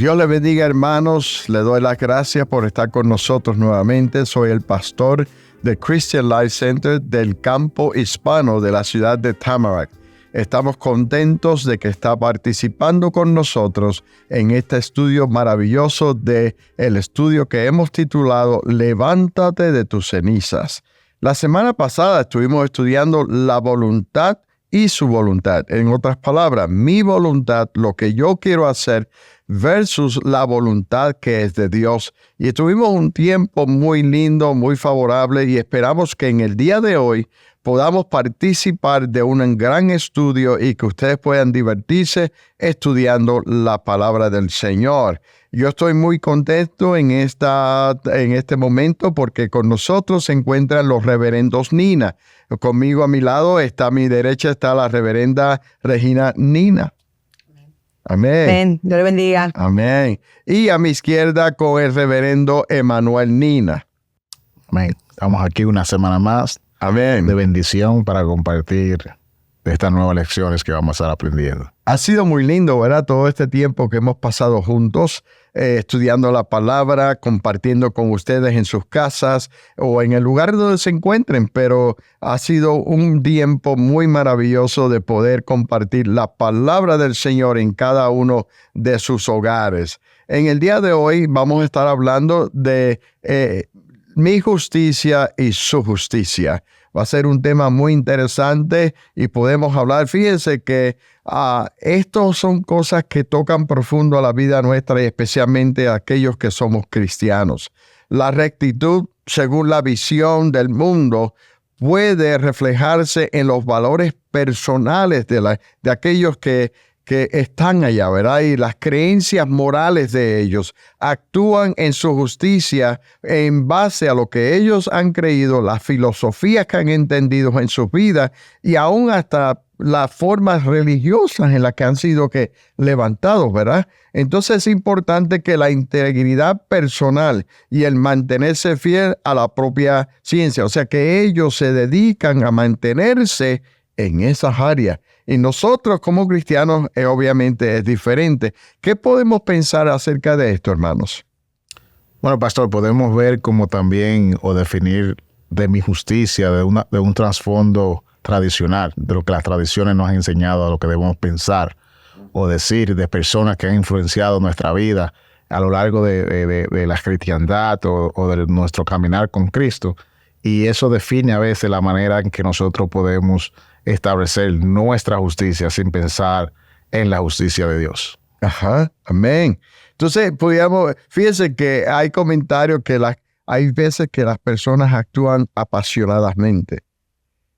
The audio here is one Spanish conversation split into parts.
Dios le bendiga, hermanos. Le doy las gracias por estar con nosotros nuevamente. Soy el pastor de Christian Life Center del campo hispano de la ciudad de Tamarack. Estamos contentos de que está participando con nosotros en este estudio maravilloso el estudio que hemos titulado Levántate de tus cenizas. La semana pasada estuvimos estudiando la voluntad y su voluntad. En otras palabras, mi voluntad, lo que yo quiero hacer, versus la voluntad que es de Dios. Y tuvimos un tiempo muy lindo, muy favorable, y esperamos que en el día de hoy podamos participar de un gran estudio y que ustedes puedan divertirse estudiando la palabra del Señor. Yo estoy muy contento en este momento porque con nosotros se encuentran los reverendos Nina. Conmigo a mi lado, a mi derecha está la reverenda Regina Nina. Amén. Amén. Dios le bendiga. Amén. Y a mi izquierda con el reverendo Emanuel Nina. Amén. Estamos aquí una semana más. Amén. De bendición para compartir de estas nuevas lecciones que vamos a estar aprendiendo. Ha sido muy lindo, ¿verdad? Todo este tiempo que hemos pasado juntos, estudiando la palabra, compartiendo con ustedes en sus casas o en el lugar donde se encuentren, pero ha sido un tiempo muy maravilloso de poder compartir la palabra del Señor en cada uno de sus hogares. En el día de hoy vamos a estar hablando de mi justicia y su justicia. Va a ser un tema muy interesante y podemos hablar. Fíjense que estos son cosas que tocan profundo a la vida nuestra y especialmente a aquellos que somos cristianos. La rectitud, según la visión del mundo, puede reflejarse en los valores personales de aquellos que están allá, ¿verdad? Y las creencias morales de ellos actúan en su justicia en base a lo que ellos han creído, las filosofías que han entendido en sus vidas y aún hasta las formas religiosas en las que han sido levantados, ¿verdad? Entonces es importante que la integridad personal y el mantenerse fiel a la propia ciencia, o sea, que ellos se dedican a mantenerse en esas áreas. Y nosotros como cristianos, obviamente es diferente. ¿Qué podemos pensar acerca de esto, hermanos? Bueno, pastor, podemos ver como también o definir de mi justicia, de un trasfondo tradicional, de lo que las tradiciones nos han enseñado, a lo que debemos pensar o decir de personas que han influenciado nuestra vida a lo largo de la cristiandad o de nuestro caminar con Cristo. Y eso define a veces la manera en que nosotros podemos establecer nuestra justicia sin pensar en la justicia de Dios. Ajá, amén. Entonces, fíjense que hay comentarios que hay veces que las personas actúan apasionadamente.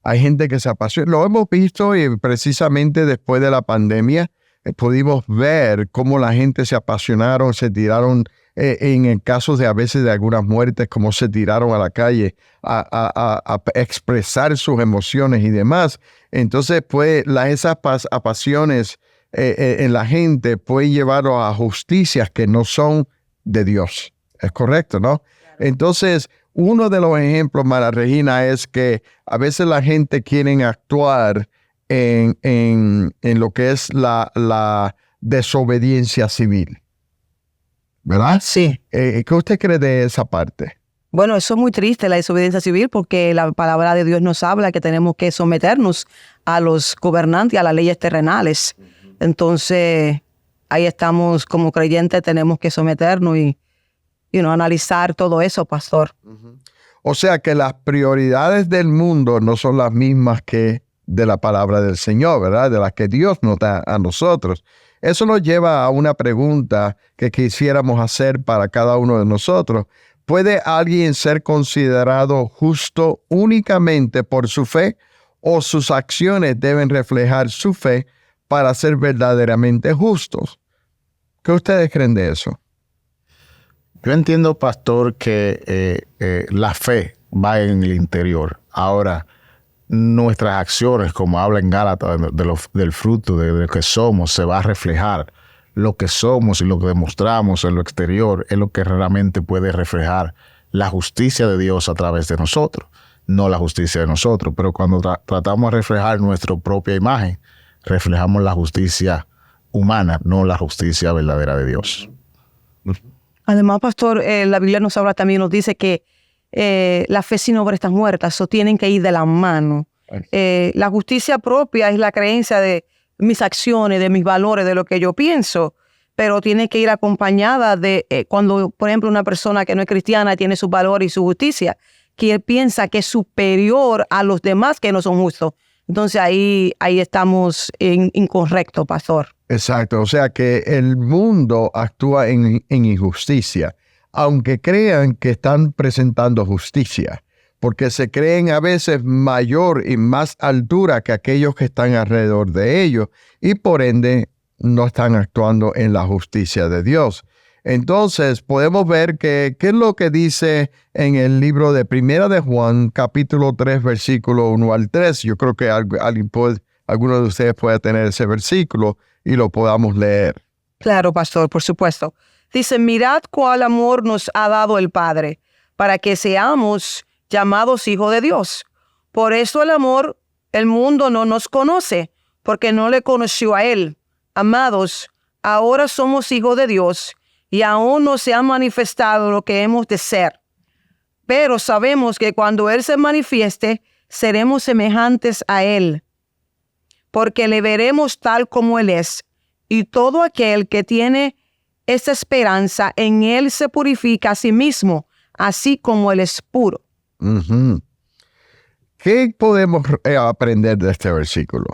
Hay gente que se apasiona. Lo hemos visto y precisamente después de la pandemia pudimos ver cómo la gente se apasionaron, se tiraron en el caso de a veces de algunas muertes, cómo se tiraron a la calle a expresar sus emociones y demás. Entonces, pues, esas pasiones en la gente pueden llevarlos a justicias que no son de Dios. Es correcto, ¿no? Entonces, uno de los ejemplos, Mara Regina, es que a veces la gente quiere actuar en lo que es la desobediencia civil. ¿Verdad? Sí. ¿Qué usted cree de esa parte? Bueno, eso es muy triste, la desobediencia civil, porque la palabra de Dios nos habla que tenemos que someternos a los gobernantes y a las leyes terrenales. Entonces, ahí estamos como creyentes, tenemos que someternos y analizar todo eso, pastor. O sea que las prioridades del mundo no son las mismas que de la palabra del Señor, ¿verdad? De las que Dios nos da a nosotros. Eso nos lleva a una pregunta que quisiéramos hacer para cada uno de nosotros. ¿Puede alguien ser considerado justo únicamente por su fe o sus acciones deben reflejar su fe para ser verdaderamente justos? ¿Qué ustedes creen de eso? Yo entiendo, pastor, que la fe va en el interior. Ahora, nuestras acciones, como habla en Gálatas, del fruto de lo que somos, se va a reflejar. Lo que somos y lo que demostramos en lo exterior es lo que realmente puede reflejar la justicia de Dios a través de nosotros, no la justicia de nosotros. Pero cuando tratamos de reflejar nuestra propia imagen, reflejamos la justicia humana, no la justicia verdadera de Dios. Además, pastor, la Biblia nos habla también, nos dice que la fe sin obra está muerta, eso tienen que ir de la mano. La justicia propia es la creencia de mis acciones, de mis valores, de lo que yo pienso, pero tiene que ir acompañada de cuando, por ejemplo, una persona que no es cristiana tiene sus valores y su justicia, que él piensa que es superior a los demás que no son justos. Entonces ahí estamos incorrectos, pastor. Exacto, o sea que el mundo actúa en injusticia, aunque crean que están presentando justicia, porque se creen a veces mayor y más altura que aquellos que están alrededor de ellos y por ende no están actuando en la justicia de Dios. Entonces podemos ver que qué es lo que dice en el libro de Primera de Juan, capítulo 3, versículo 1 al 3. Yo creo que alguno de ustedes puede tener ese versículo y lo podamos leer. Claro, pastor, por supuesto. Dice, mirad cuál amor nos ha dado el Padre, para que seamos llamados hijos de Dios. Por eso el mundo no nos conoce, porque no le conoció a Él. Amados, ahora somos hijos de Dios, y aún no se ha manifestado lo que hemos de ser. Pero sabemos que cuando Él se manifieste, seremos semejantes a Él, porque le veremos tal como Él es. Y todo aquel que tiene esta esperanza en Él se purifica a sí mismo, así como Él es puro. Uh-huh. ¿Qué podemos aprender de este versículo?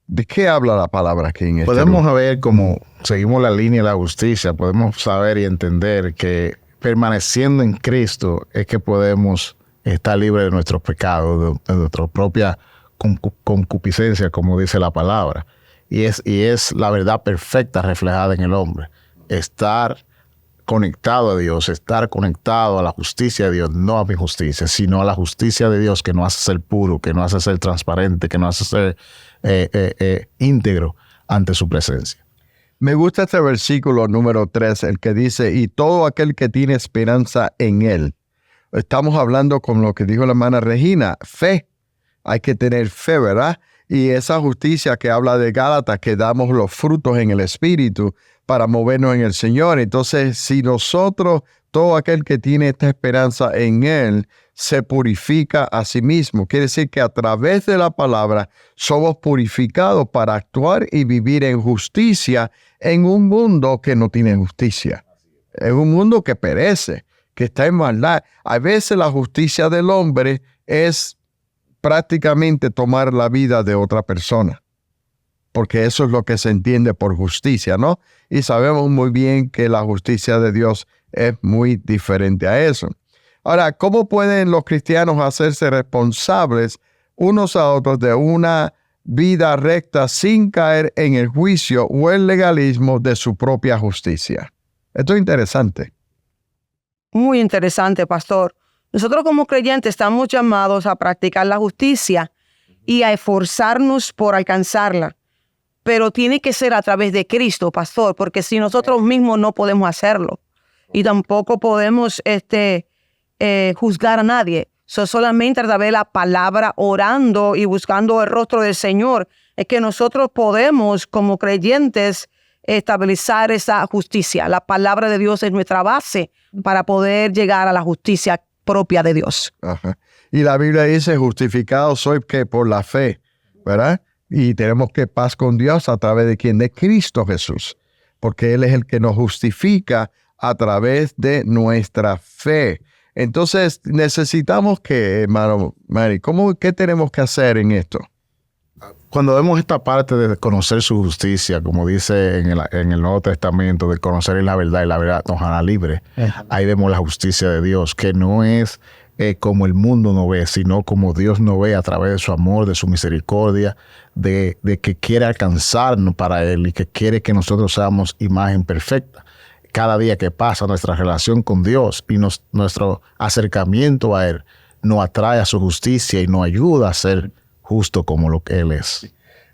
¿De qué habla la palabra aquí en este Podemos lugar? ver cómo seguimos la línea de la justicia, podemos saber y entender que permaneciendo en Cristo es que podemos estar libres de nuestros pecados, de nuestra propia concupiscencia, como dice la palabra. Y es la verdad perfecta reflejada en el hombre. Estar conectado a Dios, estar conectado a la justicia de Dios, no a mi justicia, sino a la justicia de Dios que nos hace ser puro, que nos hace ser transparente, que nos hace ser íntegro ante su presencia. Me gusta este versículo número 3, el que dice, y todo aquel que tiene esperanza en Él. Estamos hablando con lo que dijo la hermana Regina, fe. Hay que tener fe, ¿verdad? Y esa justicia que habla de Gálatas, que damos los frutos en el Espíritu para movernos en el Señor. Entonces, si nosotros, todo aquel que tiene esta esperanza en Él, se purifica a sí mismo. Quiere decir que a través de la palabra somos purificados para actuar y vivir en justicia en un mundo que no tiene justicia. En un mundo que perece, que está en maldad. A veces la justicia del hombre es prácticamente tomar la vida de otra persona, porque eso es lo que se entiende por justicia, ¿no? Y sabemos muy bien que la justicia de Dios es muy diferente a eso. Ahora, ¿cómo pueden los cristianos hacerse responsables unos a otros de una vida recta sin caer en el juicio o el legalismo de su propia justicia? Esto es interesante. Muy interesante, pastor. Nosotros como creyentes estamos llamados a practicar la justicia y a esforzarnos por alcanzarla. Pero tiene que ser a través de Cristo, pastor, porque si nosotros mismos no podemos hacerlo y tampoco podemos juzgar a nadie. Solamente a través de la palabra, orando y buscando el rostro del Señor, es que nosotros podemos, como creyentes, estabilizar esa justicia. La palabra de Dios es nuestra base para poder llegar a la justicia propia de Dios. Ajá. Y la Biblia dice, justificados soy que por la fe, ¿verdad? Y tenemos que paz con Dios a través de ¿quién? De Cristo Jesús, porque Él es el que nos justifica a través de nuestra fe. Entonces, necesitamos que, hermano Mari, ¿qué tenemos que hacer en esto? Cuando vemos esta parte de conocer su justicia, como dice en el Nuevo Testamento, de conocer la verdad y la verdad nos hará libre, ahí vemos la justicia de Dios, que no es como el mundo no ve, sino como Dios nos ve a través de su amor, de su misericordia, de que quiere alcanzarnos para Él y que quiere que nosotros seamos imagen perfecta. Cada día que pasa, nuestra relación con Dios y nuestro acercamiento a Él nos atrae a su justicia y nos ayuda a ser justo como lo que Él es.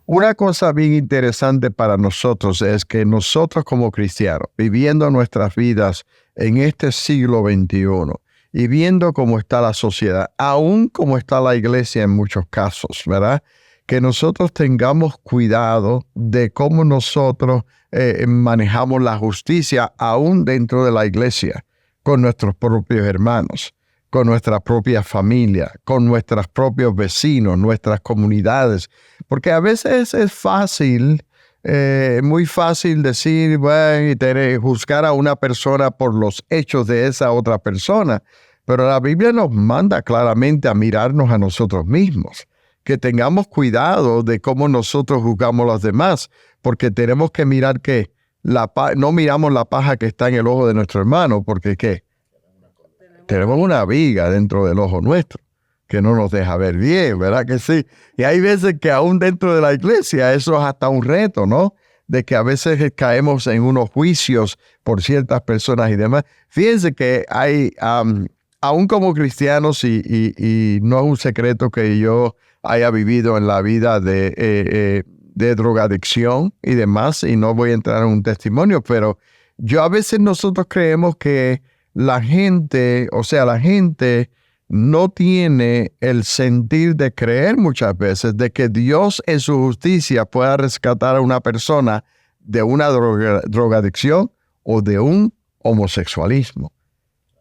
Una cosa bien interesante para nosotros es que nosotros como cristianos, viviendo nuestras vidas en este siglo XXI y viendo cómo está la sociedad, aún como está la iglesia en muchos casos, ¿verdad? que nosotros tengamos cuidado de cómo nosotros manejamos la justicia aún dentro de la iglesia, con nuestros propios hermanos, con nuestra propia familia, con nuestros propios vecinos, nuestras comunidades, porque a veces es fácil, muy fácil decir, bueno, y juzgar a una persona por los hechos de esa otra persona, pero la Biblia nos manda claramente a mirarnos a nosotros mismos, que tengamos cuidado de cómo nosotros juzgamos a los demás, porque tenemos que mirar que no miramos la paja que está en el ojo de nuestro hermano, porque ¿qué? Tenemos una viga dentro del ojo nuestro que no nos deja ver bien, ¿verdad que sí? Y hay veces que aún dentro de la iglesia eso es hasta un reto, ¿no? De que a veces caemos en unos juicios por ciertas personas y demás. Fíjense que hay, aún como cristianos, y no es un secreto que yo haya vivido en la vida de drogadicción y demás, y no voy a entrar en un testimonio, pero a veces nosotros creemos que la gente no tiene el sentir de creer muchas veces de que Dios en su justicia pueda rescatar a una persona de una drogadicción o de un homosexualismo.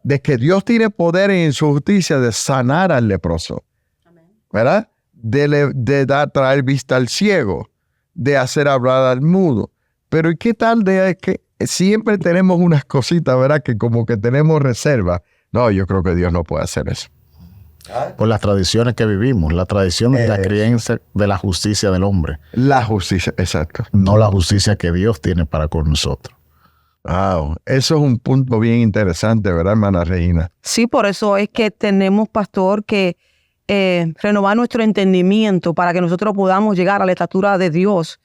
De que Dios tiene poder en su justicia de sanar al leproso, ¿verdad? De traer vista al ciego, de hacer hablar al mudo. Pero ¿y qué tal de que siempre tenemos unas cositas, ¿verdad? Que como que tenemos reserva. No, yo creo que Dios no puede hacer eso. Por las tradiciones que vivimos, la tradición de la creencia de la justicia del hombre. La justicia, exacto. No la justicia que Dios tiene para con nosotros. Wow, eso es un punto bien interesante, ¿verdad, hermana Regina? Sí, por eso es que tenemos, pastor, que renovar nuestro entendimiento para que nosotros podamos llegar a la estatura de Dios,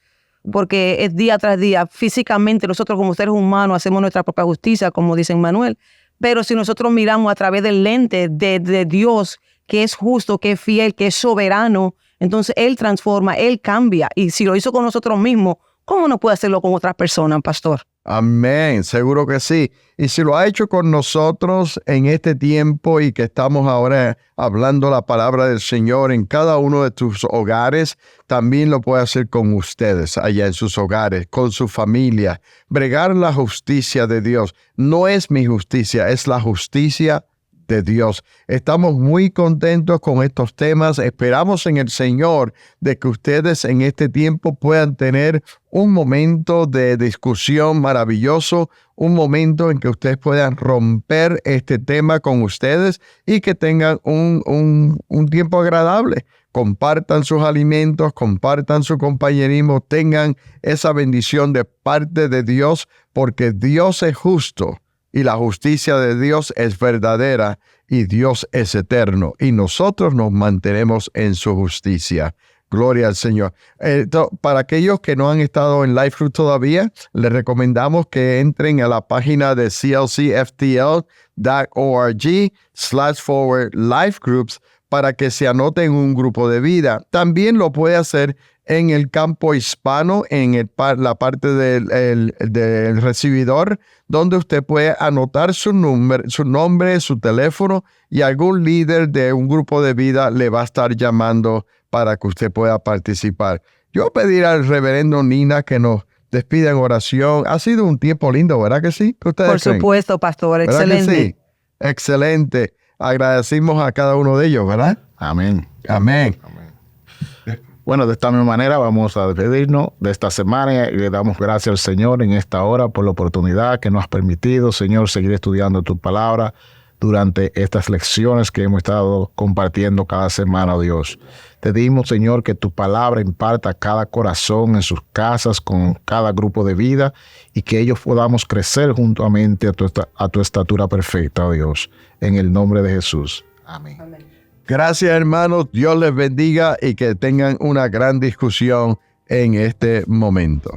porque es día tras día. Físicamente nosotros como seres humanos hacemos nuestra propia justicia, como dice Manuel, pero si nosotros miramos a través del lente de Dios, que es justo, que es fiel, que es soberano, entonces Él transforma, Él cambia, y si lo hizo con nosotros mismos, ¿cómo no puede hacerlo con otras personas, pastor? Amén, seguro que sí. Y si lo ha hecho con nosotros en este tiempo y que estamos ahora hablando la palabra del Señor en cada uno de tus hogares, también lo puede hacer con ustedes allá en sus hogares, con su familia. Bregar la justicia de Dios. No es mi justicia, es la justicia de Dios. Estamos muy contentos con estos temas. Esperamos en el Señor de que ustedes en este tiempo puedan tener un momento de discusión maravilloso, un momento en que ustedes puedan romper este tema con ustedes y que tengan un tiempo agradable. Compartan sus alimentos, compartan su compañerismo, tengan esa bendición de parte de Dios, porque Dios es justo. Y la justicia de Dios es verdadera y Dios es eterno. Y nosotros nos mantenemos en su justicia. Gloria al Señor. Para aquellos que no han estado en Life Group todavía, les recomendamos que entren a la página de clcftl.org/lifegroups para que se anoten en un grupo de vida. También lo puede hacer en el campo hispano, en la parte del recibidor, donde usted puede anotar su nombre, su teléfono, y algún líder de un grupo de vida le va a estar llamando para que usted pueda participar. Yo pediré al reverendo Nina que nos despida en oración. Ha sido un tiempo lindo, ¿verdad que sí? ¿Qué ustedes creen? Supuesto, pastor, excelente. ¿Verdad que sí? Excelente. Agradecimos a cada uno de ellos, ¿verdad? Amén. Amén. Bueno, de esta misma manera vamos a despedirnos de esta semana y le damos gracias al Señor en esta hora por la oportunidad que nos has permitido, Señor, seguir estudiando tu palabra durante estas lecciones que hemos estado compartiendo cada semana, Dios. Te pedimos, Señor, que tu palabra imparta a cada corazón en sus casas, con cada grupo de vida, y que ellos podamos crecer juntamente a tu estatura perfecta, oh Dios, en el nombre de Jesús. Amén. Amén. Gracias, hermanos. Dios les bendiga y que tengan una gran discusión en este momento.